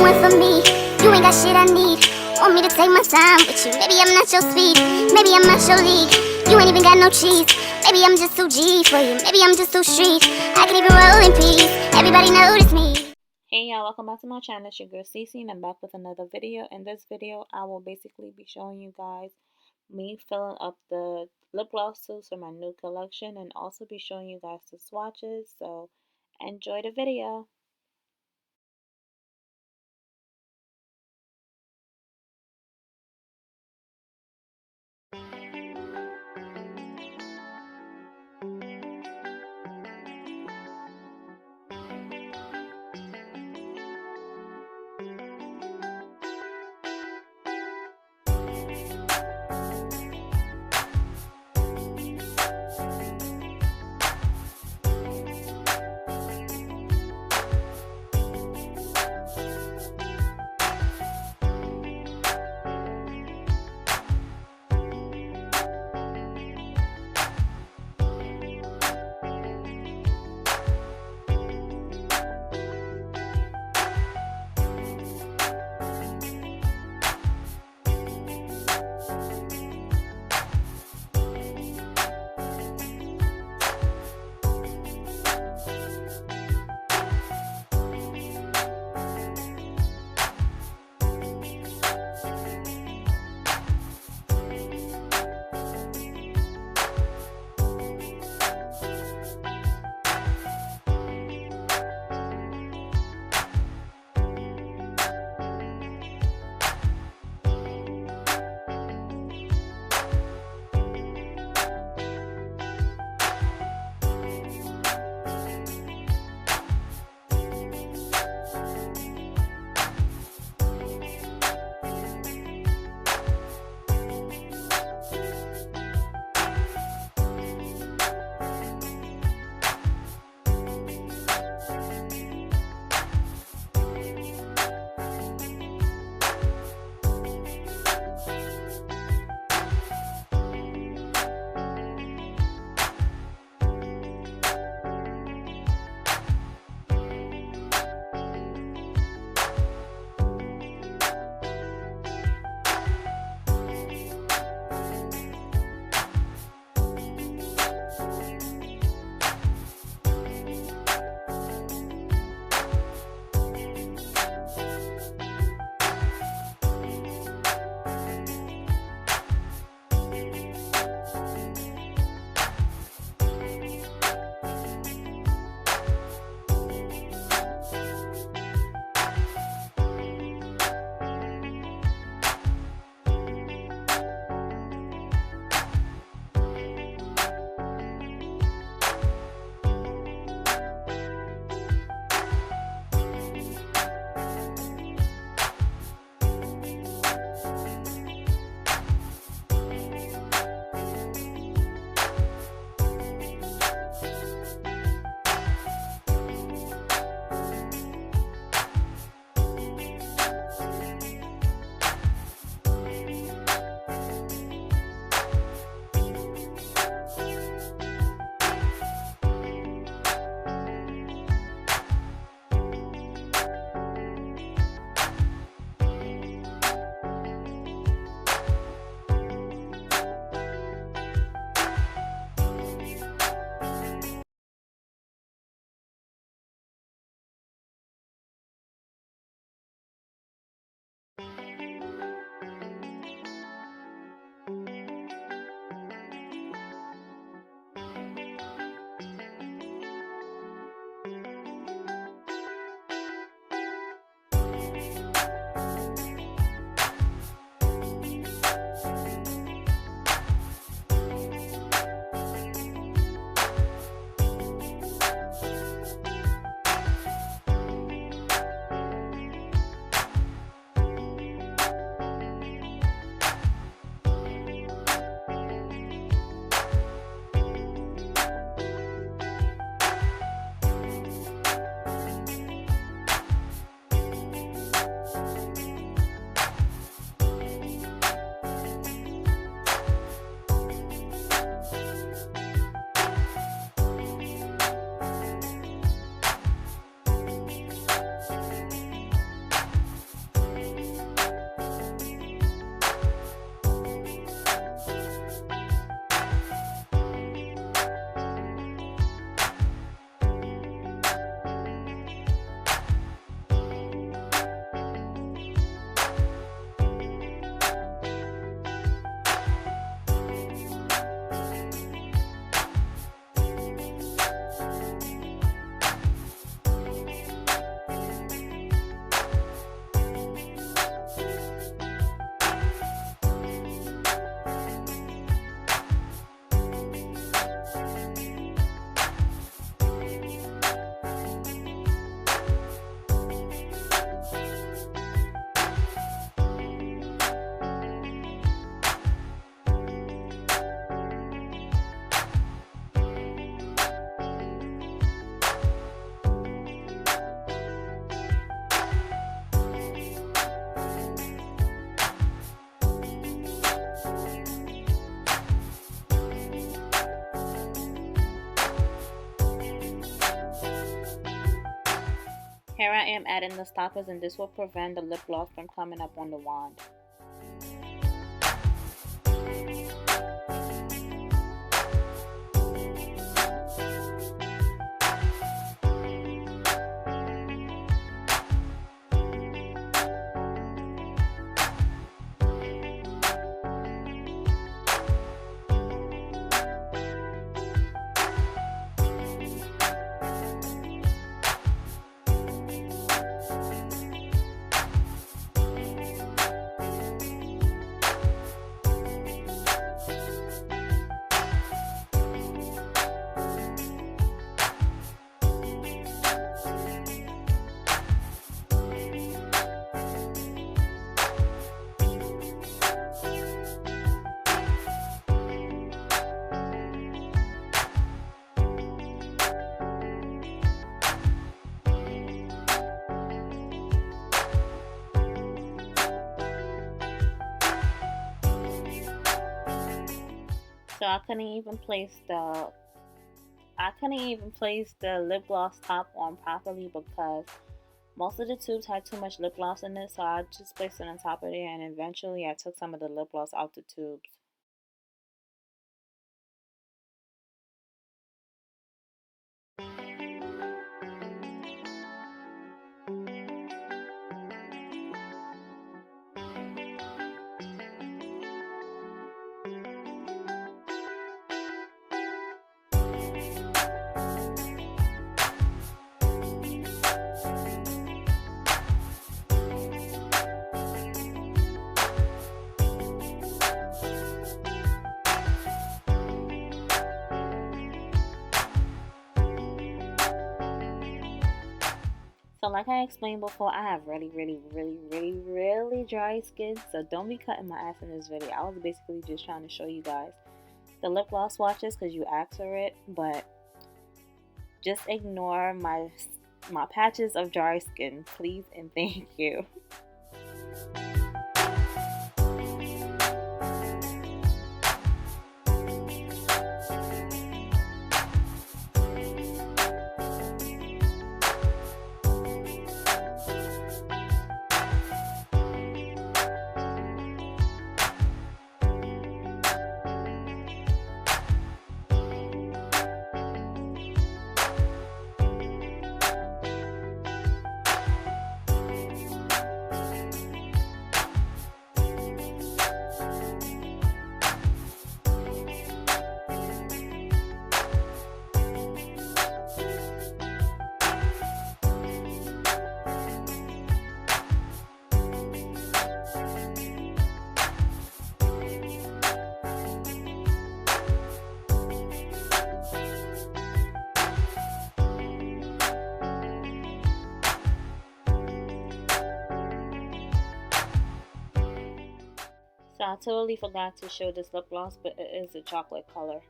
the one for me. You ain't got shit I need. Want me to take my time with you. Maybe I'm not your speed. Maybe I'm not your league. You ain't even got no cheese. Maybe I'm just too G for you. Maybe I'm just too street. I can even roll in peace. Everybody notice me. Hey y'all, welcome back to my channel. It's your girl Cece and I'm back with another video. In this video, I will basically be showing you guys me filling up the lip gloss tubes for my new collection and also be showing you guys the swatches. So enjoy the video. am adding the stoppers, and this will prevent the lip gloss from coming up on the wand. So I couldn't even place the lip gloss top on properly because most of the tubes had too much lip gloss in it, so I just placed it on top of there, and eventually I took some of the lip gloss out the tubes. So like I explained before, I have really dry skin, so don't be cutting my ass in this video. I was basically just trying to show you guys the lip gloss swatches because you asked for it, but just ignore my patches of dry skin, please and thank you. So I totally forgot to show this lip gloss, but it is a chocolate color.